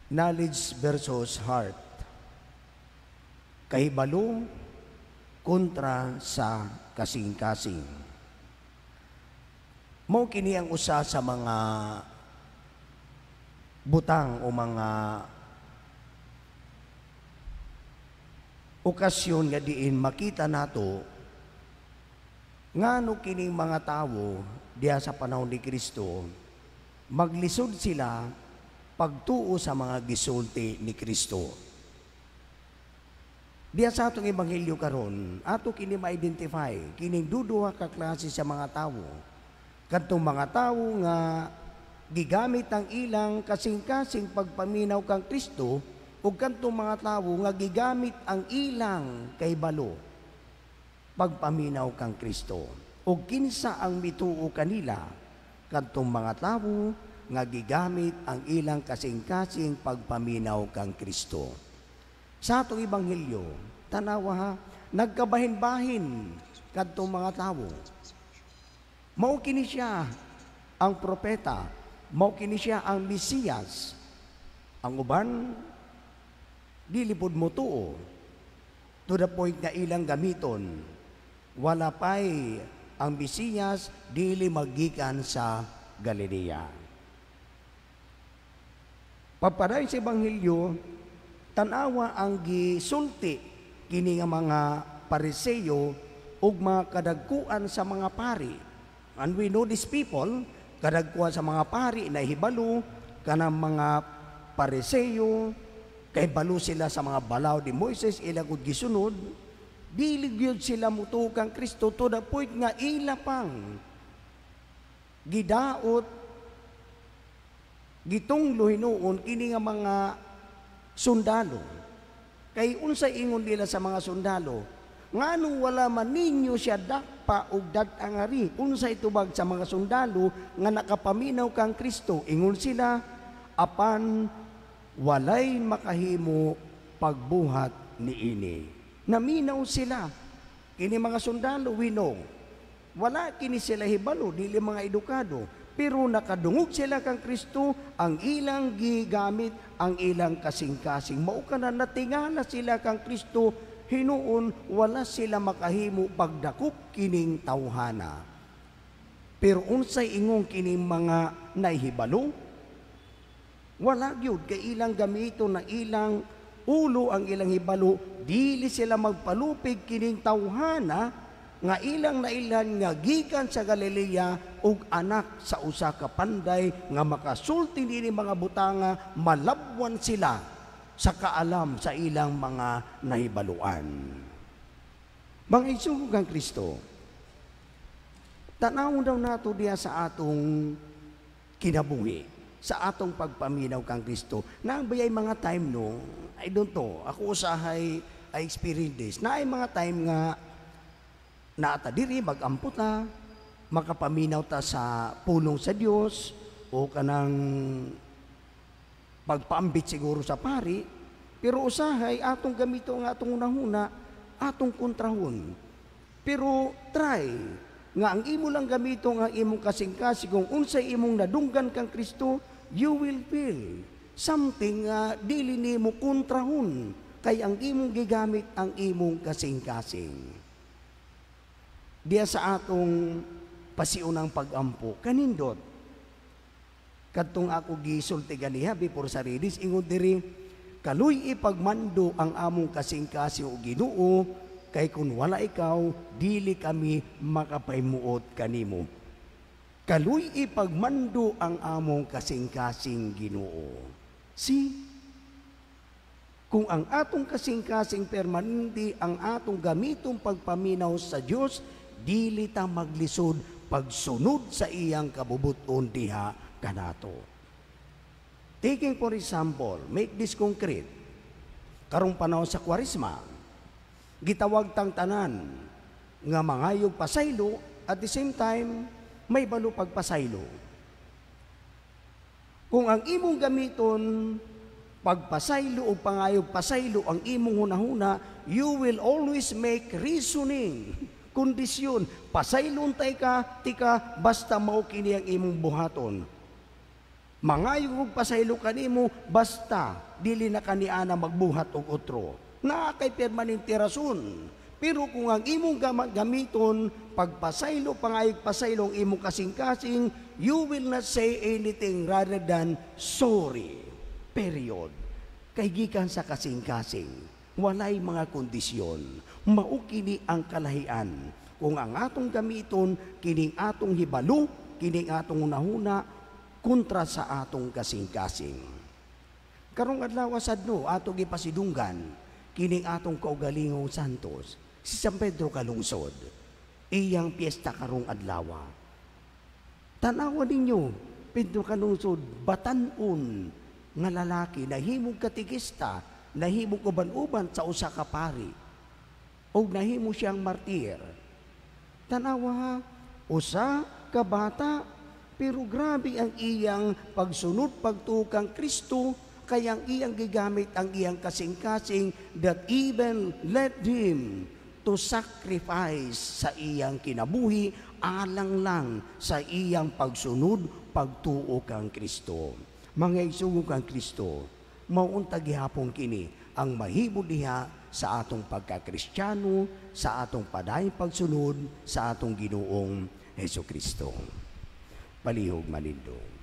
knowledge versus heart. Kahibalo kontra sa kasing-kasing. Mao kini ang usa sa mga butang o mga okasyon nga diin makita nato ngano kining mga tawo diha sa panahon ni Kristo maglisod sila pagtuo sa mga gisulti ni Kristo. Diya sa atong ebanghelyo karon, ato kini ma-identify kining duduha ka klase sa mga tawo. Kadtong mga tawo nga gigamit ang ilang kasing-kasing pagpaminaw kang Kristo ug kadtong mga tawo nga gigamit ang ilang kahibalo pagpaminaw kang Kristo. Ug kinsa ang mituo kanila? Kadtong mga tawo nga gigamit ang ilang kasing-kasing pagpaminaw kang Kristo. Sa atong ebanghelyo, tanawa ha, nagkabahin-bahin kadtong mga tawo. Mao kini siya ang propeta, mao kini siya ang Mesiyas. Ang uban dili pud motuo to the point nga ilang gamiton. Wala pay ang Mesiyas dili magikan sa Galilea. Pagpaday sa ebanghelyo, tanawa ang gisulti kini nga mga Pariseo ug mga kadagkuan sa mga pari. And we know these people, kadagkuan sa mga pari na hibalo kanang mga Pariseo, kay balo sila sa mga balaw ni Moises, ila gud gisunod, dili gyud sila mutuo kang Kristo to the point nga ila pang gidaot gitunglo hinuon kini nga mga sundalo. Kay unsay ingon nila sa mga sundalo, ngano wala man ninyo siya dakpa ug dag-angari? Unsay tubag sa mga sundalo nga nakapaminaw kang Kristo? Ingon sila, apan walay makahimo pagbuhat niini. Naminaw sila. Kini mga sundalo, we know. Wala kini sila hibalo, dili mga edukado. Pero nakadungog sila kang Kristo, ang ilang gigamit, ang ilang kasing-kasing. Mao kana natingala sila kang Kristo, hinuon wala sila makahimo pagdakop kining tawhana. Pero unsay ingong kining mga nahibalo? Wala gyud kay ilang gamito na ilang ulo ang ilang hibalo, dili sila magpalupig kining tawhana nga ilang nailan nga gikan sa Galilea ug anak sa usa ka panday nga makasulti nini mga butanga, malabwan sila sa kaalam sa ilang mga nahibaluan. Mga igsoon kang Kristo, tanawon daw nato diya sa atong kinabuhi, sa atong pagpaminaw kang Kristo. Nabayay mga time no, I don't know, ako usahay I experience this. Naay mga time nga naata diri mag-ampot ta, makapaminaw ta sa pulong sa Dios o kanang pagpaambit siguro sa pari, pero usahay atong gamito nga atong unahuna, atong kontrahon. Pero try nga ang imo lang gamito nga imong kasing-kasing kung unsay imong nadunggan kang Kristo, you will feel something nga dili nimo kontrahon kay ang imong gigamit ang imong kasing-kasing. Diya sa atong pasiunang pag-ampo, kanindot. Kadtong ako gisulti ganiha before sa release, ingon diri, kaluy ipagmando ang among kasing-kasing o Ginoo, kay kun wala ikaw, dili kami makapaymuot kanimo. Kaluy ipagmando ang among kasing-kasing Ginoo. See? Kung ang atong kasing-kasing permanente, ang atong gamitong pagpaminaw sa Dios, dili ta maglisod pagsunod sa iyang kabubuton diha kanato. Taking for example, make this concrete. Karong panahon sa Kwaresma, gitawag tang tanan nga mangayog pasaylo, at the same time may balo pagpasaylo. Kung ang imong gamiton pagpasaylo o pangayog pasaylo ang imong hunahuna, you will always make reasoning, kondisyon, pasaylon tay ka, tika, basta mao kini ang imong buhaton. Mangayong og pasaylo kanimo basta dili na kaniana magbuhat og otro. Naa kay permanente rason. Pero kung ang imong gamiton pagpasaylo pangayog pasaylo ang imong kasing-kasing, you will not say anything rather than sorry. Period. Kay gikan sa kasing-kasing, walay mga kondisyon. Mao kini ang kalahian. Kung ang atong gamiton kining atong hibalo, kining atong unahuna kontra sa atong kasing-kasing. Karong adlaw sadno atong gipasidunggan kining atong kaugalingong santos si San Pedro Calungsod. Iyang piyesta karong adlaw. Tanawan ninyo, Pedro Calungsod, batan-on nga lalaki, nahimong katikista, nahimong uban-uban sa usa ka pari, o nahimo siyang martir. Tanawa, usa ka bata, pero grabe ang iyang pagsunod, pagtukang Kristo, kaya ang iyang gigamit ang iyang kasing-kasing that even led him to sacrifice sa iyang kinabuhi alang lang sa iyang pagsunod, pagtuo kang Kristo. Mga isugo kang Kristo, mauunta gihapon kini ang mahimo diha sa atong pagkakristyano, sa atong padayong pagsunod sa atong Ginoong Hesukristo. Palihog malindong.